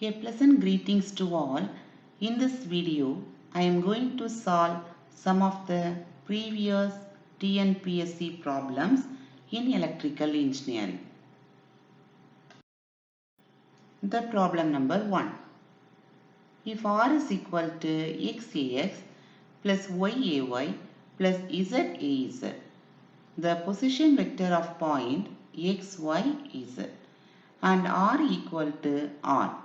A pleasant greetings to all. In this video, I am going to solve some of the previous TNPSC problems in electrical engineering. The problem number 1. If R is equal to XAX plus YAY plus ZAZ, the position vector of point XYZ and R equal to R.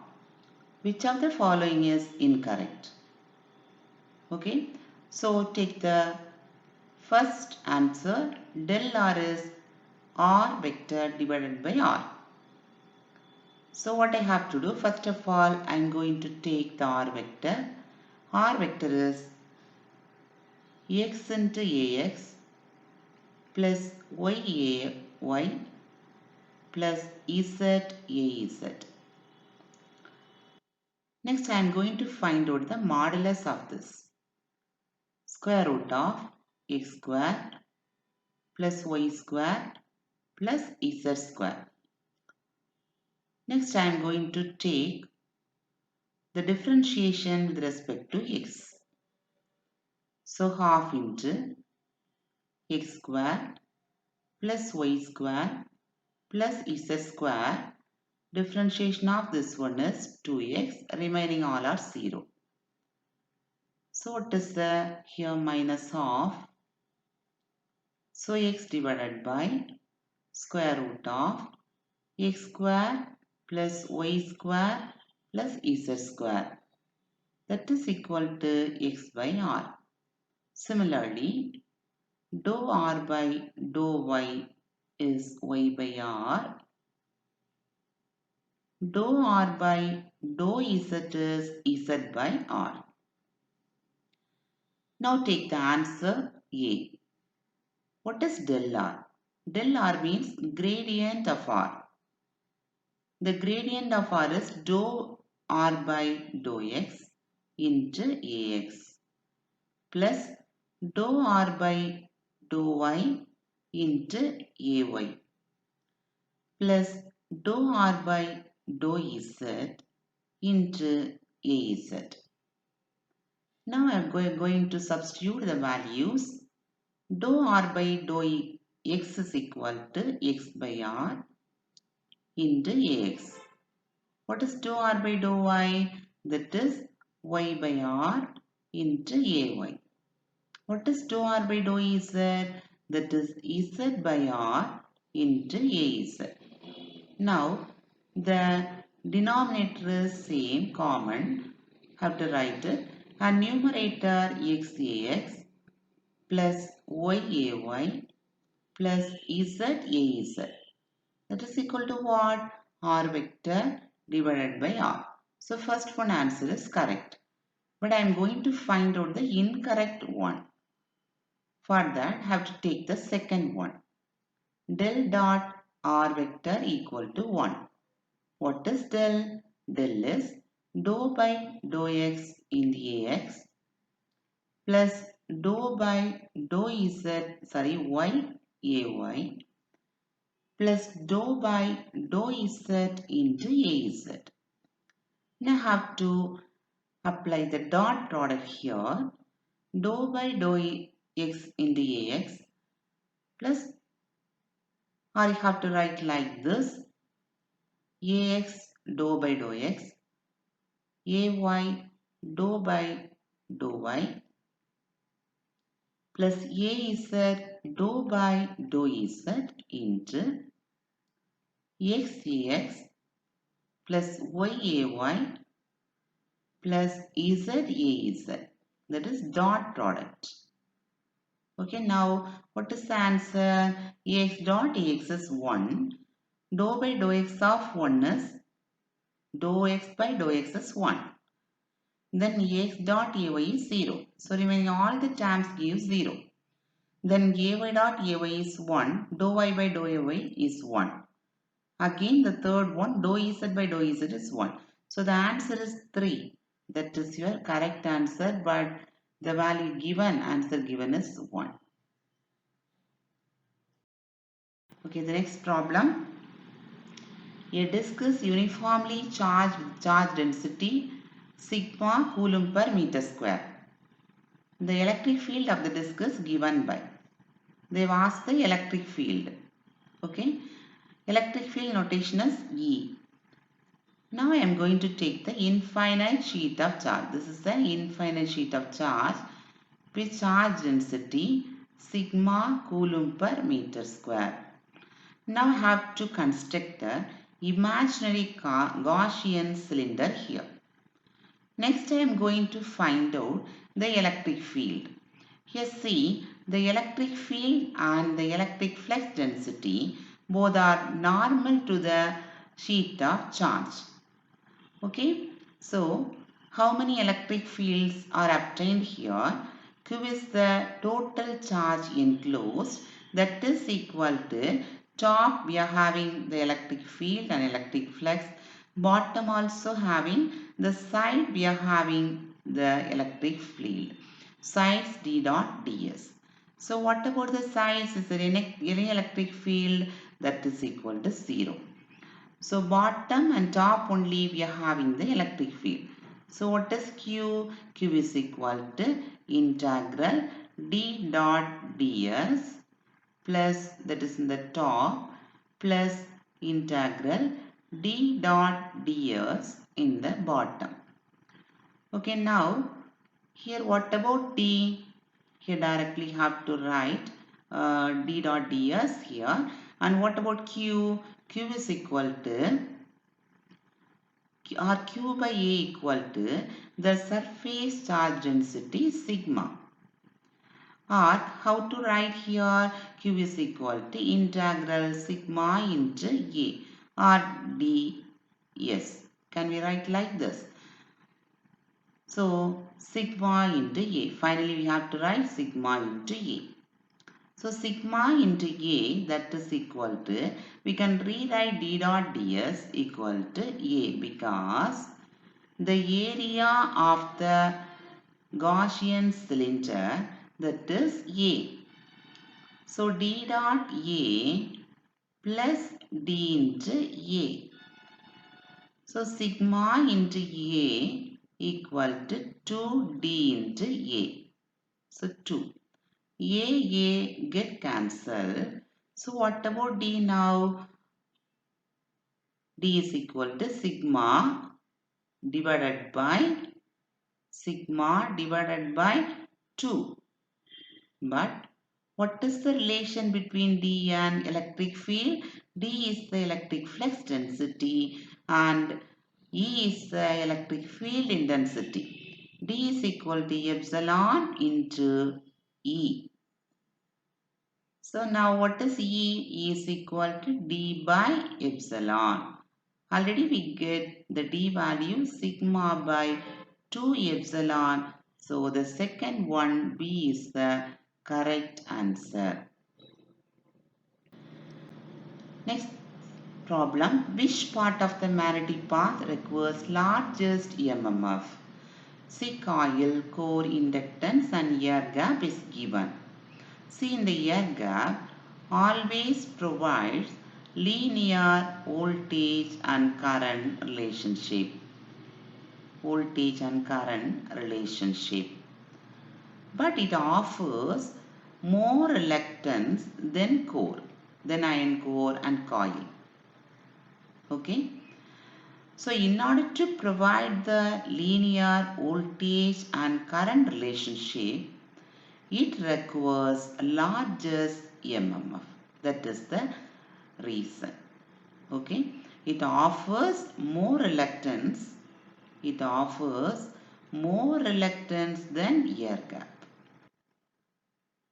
Which of the following is incorrect? Okay, so take the first answer. Del R is R vector divided by R. So what I have to do, first of all, I am going to take the R vector. R vector is X into AX plus YAY plus ZAZ. Next, I am going to find out the modulus of this. Square root of x squared plus y squared plus z squared. Next, I am going to take the differentiation with respect to x. So, half into x squared plus y squared plus z squared. Differentiation of this one is 2x, remaining all are 0. So, what is the here minus half? So, x divided by square root of x square plus y square plus z square, that is equal to x by r. Similarly, dou r by dou y is y by r. Dou r by dou z is z by r. Now take the answer A. What is del r? Del r means gradient of r. The gradient of r is dou r by dou x into ax plus dou r by dou y into ay plus dou r by dou z into az. Now I am going to substitute the values. Dou r by dou x is equal to x by r into ax. What is dou r by dou y? That is y by r into ay. What is dou r by dou z? That is z by r into az. Now the denominator is same, common. Have to write it. And numerator xax plus yay plus zaz. That is equal to what? R vector divided by r. So first one answer is correct. But I am going to find out the incorrect one. For that, I have to take the second one. Del dot r vector equal to 1. What is del? Del is dou by dou x in the ax plus dou by dou y ay plus dou by dou z into az. Now I have to apply the dot product here. Dou by dou x in the ax plus, or you have to write like this, ax dou by dou x, ay dou by dou y plus az dou by dou z into xax plus yay plus zaz. That is dot product. Okay, now what is the answer? Ax dot ax is 1. Dou by dou x of 1 is dou x by dou x is 1. Then ax dot ay is 0. So remaining all the terms give 0. Then ay dot ay is 1. Dou y by dou ay is 1. Again the third one, dou z by dou z is 1. So the answer is 3. That is your correct answer, but the value given, answer given is 1. Okay, the next problem. A disk is uniformly charged with charge density sigma coulomb per meter square. The electric field of the disk is given by. They've asked the electric field. Okay. Electric field notation is E. Now I am going to take the infinite sheet of charge. This is the infinite sheet of charge with charge density sigma coulomb per meter square. Now I have to construct the imaginary Gaussian cylinder here. Next I am going to find out the electric field. Here see, the electric field and the electric flux density both are normal to the sheet of charge. Okay, so how many electric fields are obtained here? Q is the total charge enclosed, that is equal to top we are having the electric field and electric flux, bottom also having the side we are having the electric field, sides d dot ds. So what about the sides? Is there any electric field? That is equal to 0. So bottom and top only we are having the electric field. So what is Q? Q is equal to integral d dot ds plus, that is in the top, plus integral d dot ds in the bottom. Okay, now here what about d? Here directly have to write d dot ds here. And what about q? Q is equal to or Q by A equal to the surface charge density sigma. Or how to write here? Q is equal to integral sigma into A or ds. Can we write like this? So sigma into A. Finally we have to write sigma into A. So sigma into A, that is equal to, we can rewrite d dot ds equal to A because the area of the Gaussian cylinder, that is A. So d dot A plus d into A. So sigma into A equal to 2d into A. So 2. A get cancelled. So what about D now? D is equal to sigma divided by 2. But what is the relation between D and electric field? D is the electric flux density and E is the electric field intensity. D is equal to epsilon into E. So now what is E? E is equal to D by epsilon. Already we get the D value sigma by 2 epsilon. So the second one, B, is the correct answer. Next problem. Which part of the magnetic path requires largest MMF? See, coil, core, inductance and air gap is given. See, in the air gap always provides linear voltage and current relationship. Voltage and current relationship. But it offers more reluctance than core, than iron core and coil. Okay. So in order to provide the linear voltage and current relationship, it requires largest MMF. That is the reason. Okay. It offers more reluctance. It offers more reluctance than air gap.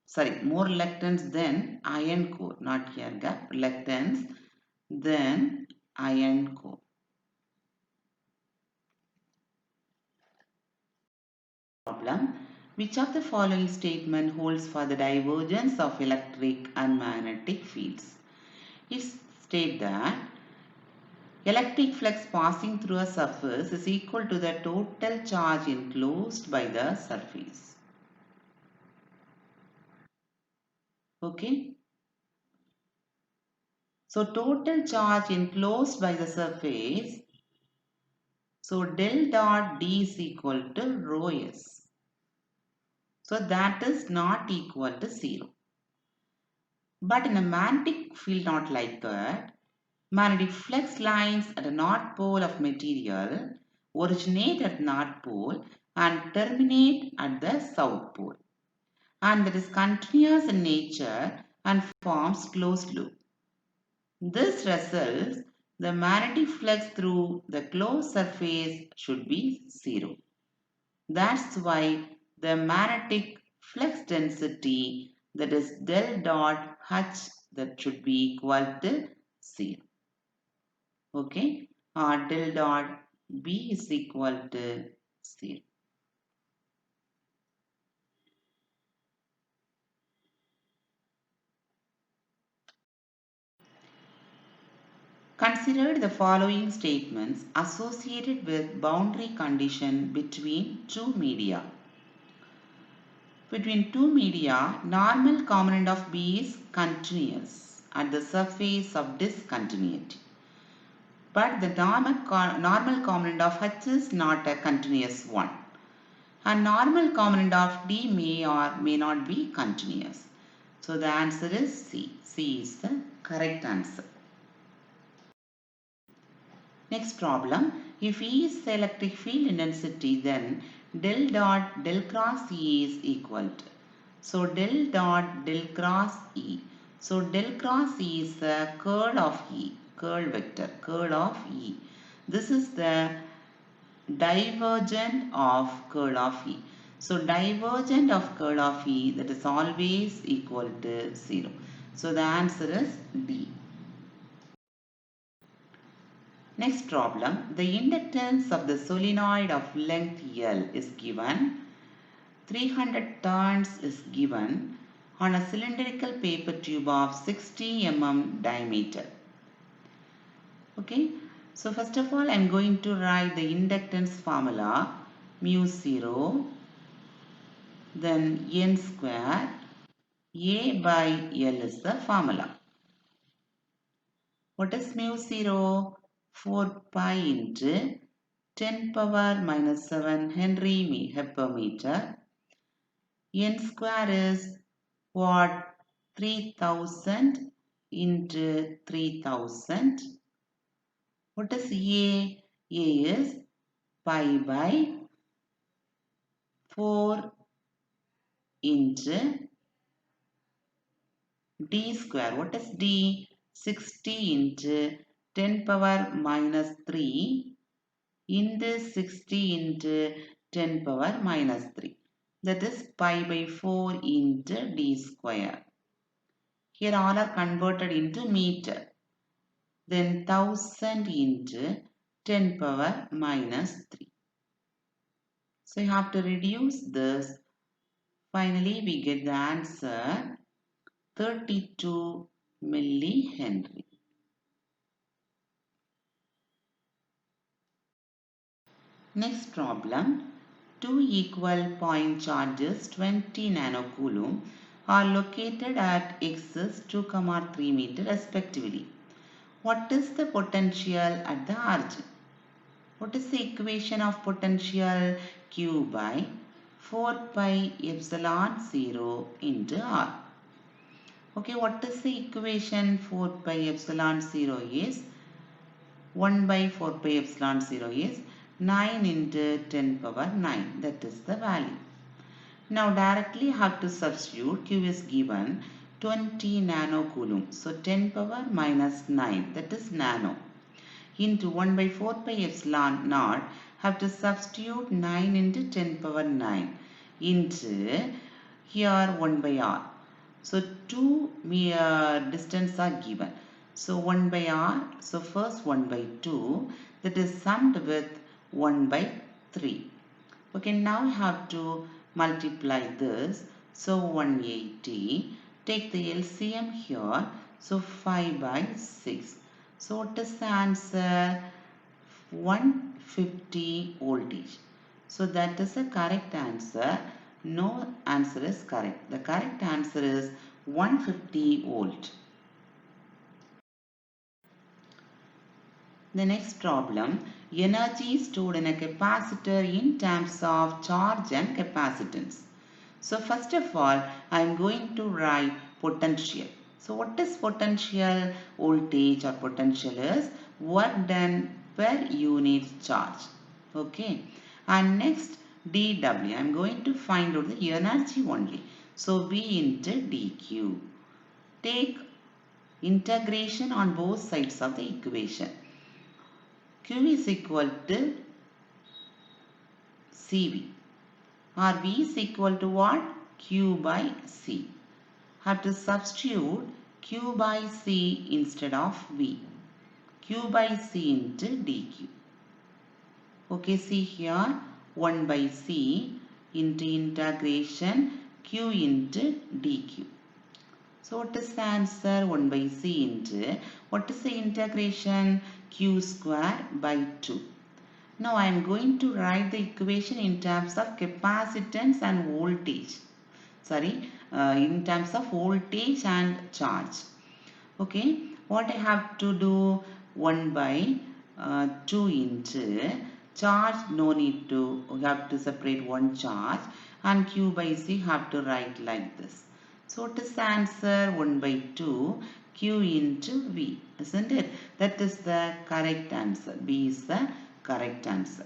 Sorry, more reluctance than iron core, not air gap. Reluctance than iron core. Problem. Which of the following statement holds for the divergence of electric and magnetic fields? It states that electric flux passing through a surface is equal to the total charge enclosed by the surface. Okay. So total charge enclosed by the surface. So del dot D is equal to rho S. So that is not equal to 0. But in a magnetic field not like that, magnetic flux lines at the north pole of material originate at the north pole and terminate at the south pole, and that is continuous in nature and forms closed loop. This results the magnetic flux through the closed surface should be 0. That's why the magnetic flux density, that is del dot H, that should be equal to 0. Okay, or del dot B is equal to 0. Consider the following statements associated with boundary condition between two media. Between two media, normal component of B is continuous at the surface of discontinuity. But the normal component of H is not a continuous one. And normal component of D may or may not be continuous. So the answer is C. C is the correct answer. Next problem. If E is the electric field intensity, then del dot del cross E is equal to. So del dot del cross E. So del cross E is the curl of E, curl vector, curl of E. This is the divergent of curl of E. So divergent of curl of E, that is always equal to 0. So the answer is D. Next problem, the inductance of the solenoid of length L is given, 300 turns is given on a cylindrical paper tube of 60 mm diameter. Okay, so first of all I am going to write the inductance formula, mu 0, then N square, A by L is the formula. What is mu 0? 4 pi into 10 power minus 7 Henry per meter. N square is what? 3000 into 3000. What is A? A is pi by 4 into D square. What is D? 60 into 10 power minus 3 into 60 into 10 power minus 3. That is pi by 4 into D square. Here all are converted into meter. Then 1000 into 10 power minus 3. So you have to reduce this. Finally we get the answer 32 millihenry. Next problem. Two equal point charges 20 nanocoulomb are located at axis 2, 3 meter respectively. What is the potential at the origin? What is the equation of potential? Q by 4 pi epsilon 0 into R. Okay, what is the equation? 4 pi epsilon 0 is 1 by 4 pi epsilon 0 is 9 into 10 power 9. That is the value. Now directly have to substitute. Q is given 20 nanocoulomb. So 10 power minus 9, that is nano, into 1 by 4 pi epsilon naught. Have to substitute 9 into 10 power 9 into here 1 by r. So two distance are given. So 1 by r. So first 1 by 2, that is summed with 1 by 3. Okay, now we have to multiply this. So 180. Take the LCM here. So 5 by 6. So what is the answer? 150 voltage. So that is the correct answer. No answer is correct. The correct answer is 150 volt. The next problem, energy stored in a capacitor in terms of charge and capacitance. So first of all, I am going to write potential. So what is potential? Voltage or potential is work done per unit charge. Okay. And next dW. I am going to find out the energy only. So V into dQ. Take integration on both sides of the equation. Q is equal to CV. Or V is equal to what? Q by C. Have to substitute Q by C instead of V. Q by C into dQ. Okay, see here 1 by C into integration Q into dQ. So what is the answer? 1 by C into, what is the integration? Q square by 2. Now I am going to write the equation in terms of capacitance and voltage. In terms of voltage and charge. Okay, what I have to do? 1 by 2 into charge, no need to, we have to separate one charge, and Q by C have to write like this. So what is the answer? 1 by 2 Q into V, isn't it? That is the correct answer. B is the correct answer.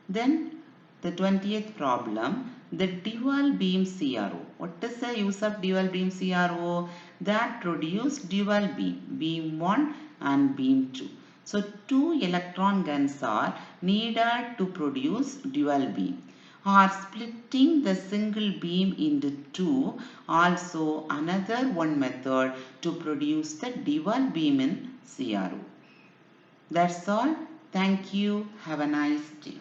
Then the 20th problem, the dual beam CRO. What is the use of dual beam CRO? That produce dual beam, beam 1 and beam 2. So two electron guns are needed to produce dual beam. Or splitting the single beam into two, also another one method to produce the dual beam in CRO. That's all. Thank you. Have a nice day.